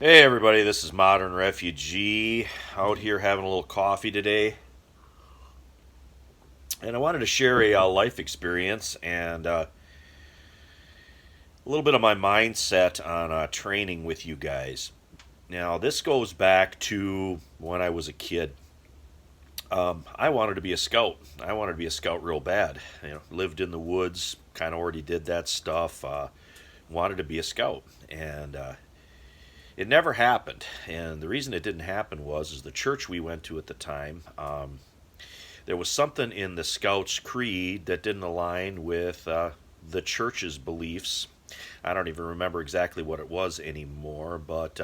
Hey everybody, this is Modern Refugee out here having a little coffee today. And I wanted to share a life experience and a little bit of my mindset on training with you guys. Now, this goes back to when I was a kid. I wanted to be a scout. I wanted to be a scout real bad. Lived in the woods, kind of already did that stuff. Wanted to be a scout, and it never happened. And the reason it didn't happen is the church we went to at the time. There was something in the Scouts' creed that didn't align with the church's beliefs. I don't even remember exactly what it was anymore, but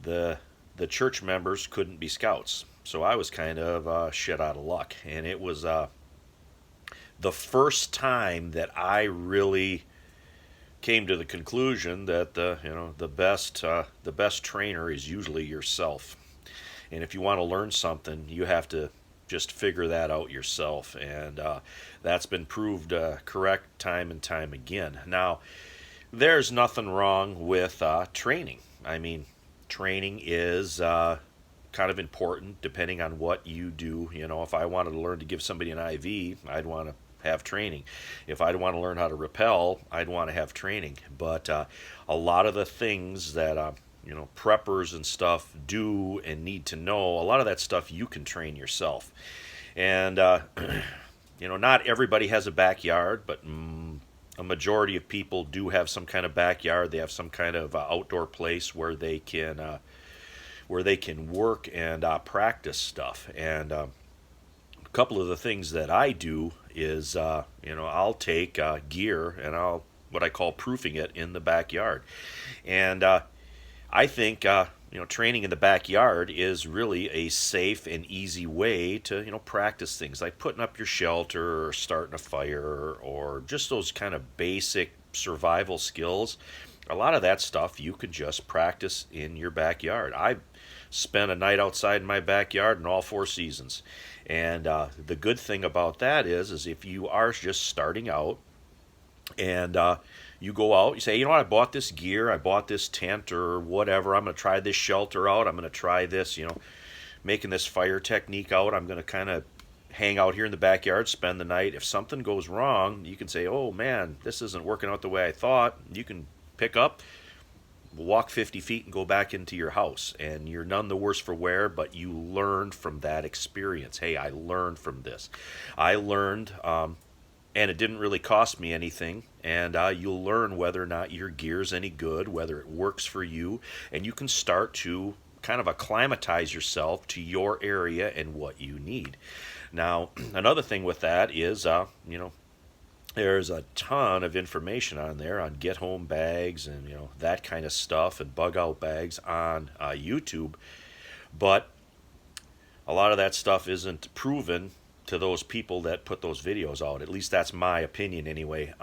the the church members couldn't be Scouts, so I was kind of shit out of luck. And it was the first time that I really came to the conclusion that the best trainer is usually yourself. And if you want to learn something, you have to just figure that out yourself. And that's been proved correct time and time again. Now, there's nothing wrong with training. I mean, training is kind of important depending on what you do. If I wanted to learn to give somebody an IV, I'd want to have training. If I'd want to learn how to rappel, I'd want to have training. But a lot of the things that preppers and stuff do and need to know, a lot of that stuff you can train yourself. And not everybody has a backyard, but a majority of people do have some kind of backyard. They have some kind of outdoor place where they can work and practice stuff. And a couple of the things that I do is I'll take gear and I'll what I call proofing it in the backyard. And I think training in the backyard is really a safe and easy way to practice things like putting up your shelter or starting a fire or just those kind of basic survival skills. A lot of that stuff you could just practice in your backyard. I spent a night outside in my backyard in all 4 seasons, and the good thing about that is if you are just starting out and you go out, you say, I bought this gear, I bought this tent or whatever. I'm going to try this shelter out. I'm going to try this, making this fire technique out. I'm going to kind of hang out here in the backyard, spend the night. If something goes wrong, you can say, oh man, this isn't working out the way I thought. You can pick up, walk 50 feet and go back into your house. And you're none the worse for wear, but you learned from that experience. Hey, I learned from this. I learned and it didn't really cost me anything. And you'll learn whether or not your gear's any good, whether it works for you, and you can start to kind of acclimatize yourself to your area and what you need. Now, another thing with that is, there's a ton of information on there on get home bags and that kind of stuff and bug out bags on YouTube, but a lot of that stuff isn't proven to those people that put those videos out. At least that's my opinion anyway.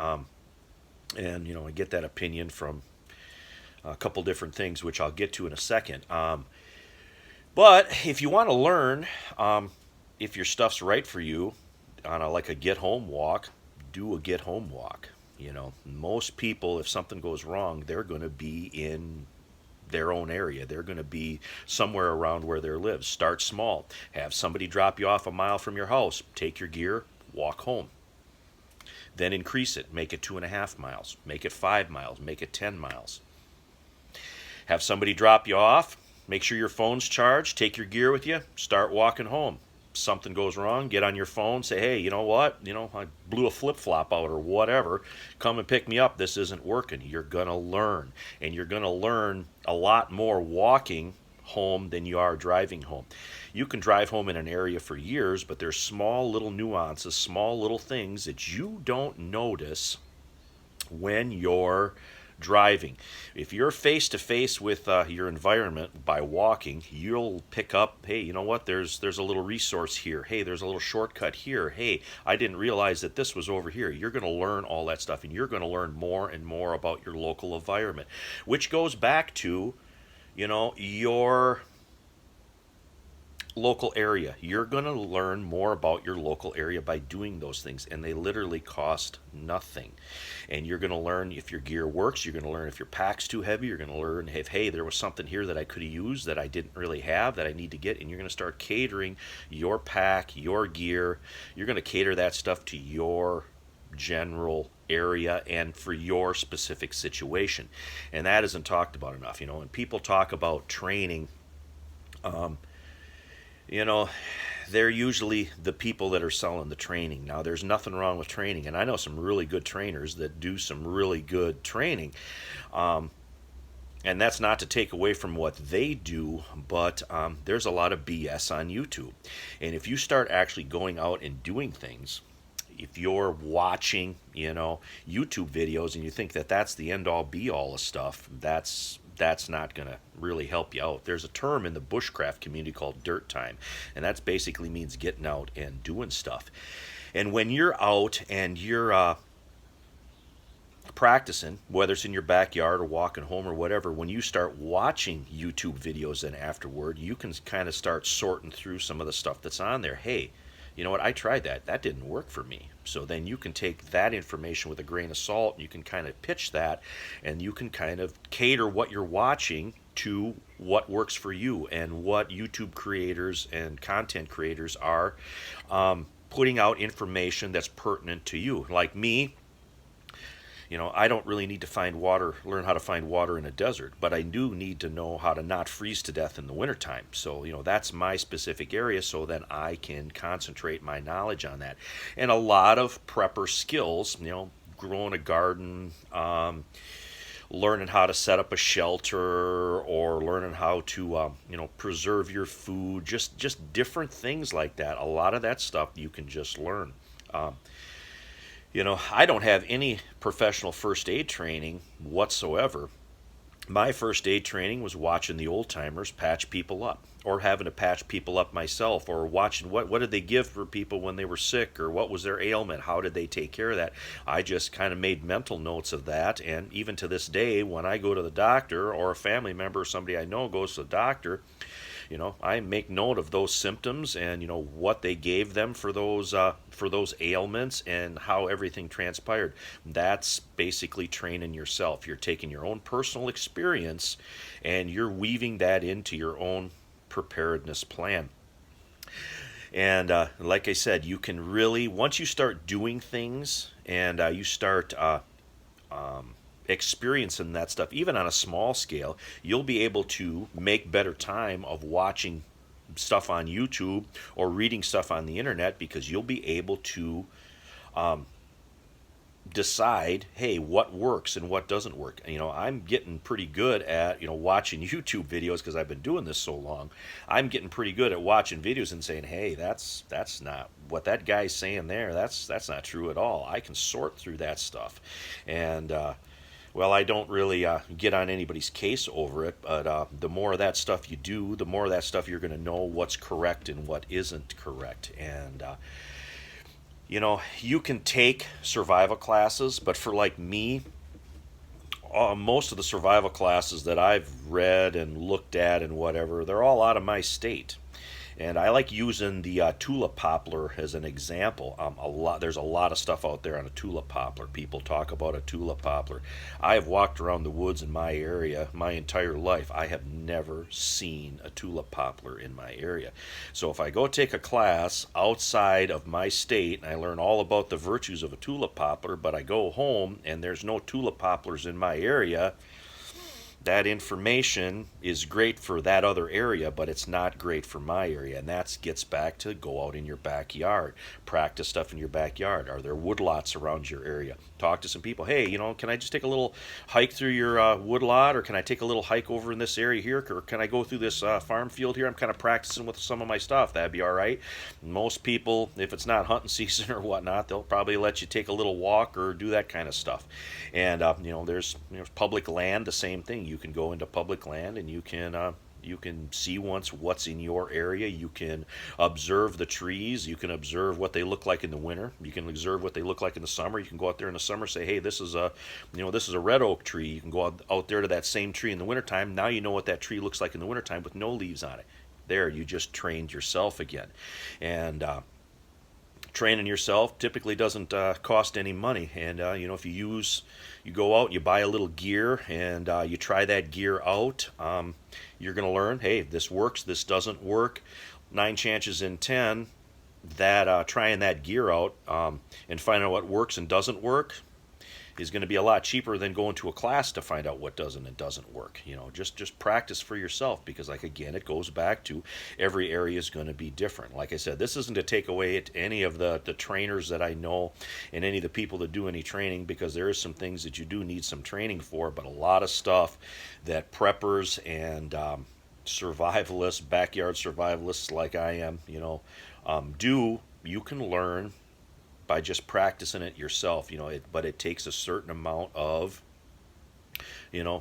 And I get that opinion from a couple different things, which I'll get to in a second. But if you want to learn, if your stuff's right for you on like a get home walk, do a get home walk. Most people, if something goes wrong, they're going to be in their own area. They're going to be somewhere around where they live. Start small. Have somebody drop you off a mile from your house. Take your gear, walk home. Then increase it. Make it 2.5 miles. Make it 5 miles. Make it 10 miles. Have somebody drop you off. Make sure your phone's charged. Take your gear with you. Start walking home. Something goes wrong, get on your phone, say, hey, you know what? I blew a flip-flop out or whatever. Come and pick me up. This isn't working. You're going to learn. And you're going to learn a lot more walking home than you are driving home. You can drive home in an area for years, but there's small little nuances, small little things that you don't notice when you're driving. If you're face to face with your environment by walking, you'll pick up, hey, you know what, there's a little resource here. Hey, there's a little shortcut here. Hey, I didn't realize that this was over here. You're going to learn all that stuff, and you're going to learn more and more about your local environment, which goes back to, your local area. You're going to learn more about your local area by doing those things, and they literally cost nothing. And you're going to learn if your gear works. You're going to learn if your pack's too heavy. You're going to learn if, hey, there was something here that I could have used that I didn't really have that I need to get. And you're going to start catering your pack, your gear. You're going to cater that stuff to your general area and for your specific situation. And that isn't talked about enough. When people talk about training, you know, they're usually the people that are selling the training. Now, there's nothing wrong with training, and I know some really good trainers that do some really good training. Um, and that's not to take away from what they do, but there's a lot of BS on YouTube. And if you start actually going out and doing things, if you're watching, YouTube videos and you think that that's the end all be all of stuff, that's not going to really help you out. There's a term in the bushcraft community called dirt time, and that basically means getting out and doing stuff. And when you're out and you're practicing, whether it's in your backyard or walking home or whatever, when you start watching YouTube videos and afterward, you can kind of start sorting through some of the stuff that's on there. Hey, you know what, I tried that. That didn't work for me. So then you can take that information with a grain of salt and you can kind of pitch that, and you can kind of cater what you're watching to what works for you and what YouTube creators and content creators are putting out information that's pertinent to you. Like me, I don't really need to learn how to find water in a desert, but I do need to know how to not freeze to death in the wintertime. So, that's my specific area, so then I can concentrate my knowledge on that. And a lot of prepper skills, growing a garden, learning how to set up a shelter, or learning how to, preserve your food, just different things like that. A lot of that stuff you can just learn. I don't have any professional first aid training whatsoever. My first aid training was watching the old timers patch people up, or having to patch people up myself, or watching what did they give for people when they were sick, or what was their ailment, how did they take care of that. I just kind of made mental notes of that, and even to this day, when I go to the doctor, or a family member or somebody I know goes to the doctor, I make note of those symptoms and what they gave them for those ailments and how everything transpired. That's basically training yourself. You're taking your own personal experience and you're weaving that into your own preparedness plan. And like I said, you can really, once you start doing things and you start experiencing that stuff, even on a small scale, you'll be able to make better time of watching stuff on YouTube or reading stuff on the internet, because you'll be able to decide, hey, what works and what doesn't work. I'm getting pretty good at, watching YouTube videos because I've been doing this so long. I'm getting pretty good at watching videos and saying, hey, that's not what that guy's saying there. That's not true at all. I can sort through that stuff. And well, I don't really get on anybody's case over it, but the more of that stuff you do, the more of that stuff you're going to know what's correct and what isn't correct. And, you can take survival classes, but for like me, most of the survival classes that I've read and looked at and whatever, they're all out of my state. And I like using the tulip poplar as an example. There's a lot of stuff out there on a tulip poplar. People talk about a tulip poplar. I have walked around the woods in my area my entire life. I have never seen a tulip poplar in my area. So if I go take a class outside of my state and I learn all about the virtues of a tulip poplar, but I go home and there's no tulip poplars in my area, that information is great for that other area, but it's not great for my area. And that gets back to go out in your backyard, practice stuff in your backyard. Are there woodlots around your area? Talk to some people. Hey, can I just take a little hike through your woodlot, or can I take a little hike over in this area here, or can I go through this farm field here? I'm kind of practicing with some of my stuff. That'd be all right. Most people, if it's not hunting season or whatnot, they'll probably let you take a little walk or do that kind of stuff. And there's public land, the same thing. You can go into public land and you can see what's in your area. You can observe the trees. You can observe what they look like in the winter. You can observe what they look like in the summer. You can go out there in the summer and say, hey, this is a red oak tree. You can go out there to that same tree in the wintertime. Now you know what that tree looks like in the wintertime with no leaves on it. there. You just trained yourself again. And training yourself typically doesn't cost any money. And if you go out and you buy a little gear and you try that gear out, you're going to learn, hey, this works, this doesn't work. 9 chances in 10 that trying that gear out and finding out what works and doesn't work is going to be a lot cheaper than going to a class to find out what does and doesn't work. Just practice for yourself, because like again, it goes back to every area is going to be different. Like I said, this isn't to take away at any of the trainers that I know and any of the people that do any training, because there is some things that you do need some training for, but a lot of stuff that preppers and survivalists, backyard survivalists like I am, you can learn by just practicing it yourself. But it takes a certain amount of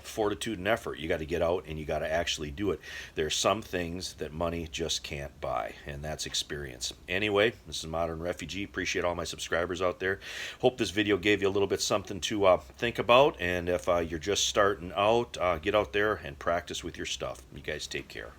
fortitude and effort. You got to get out and you got to actually do it. There's some things that money just can't buy, and that's experience. Anyway, this is Modern Refugee. Appreciate all my subscribers out there. Hope this video gave you a little bit something to think about, and if you're just starting out, get out there and practice with your stuff. You guys take care.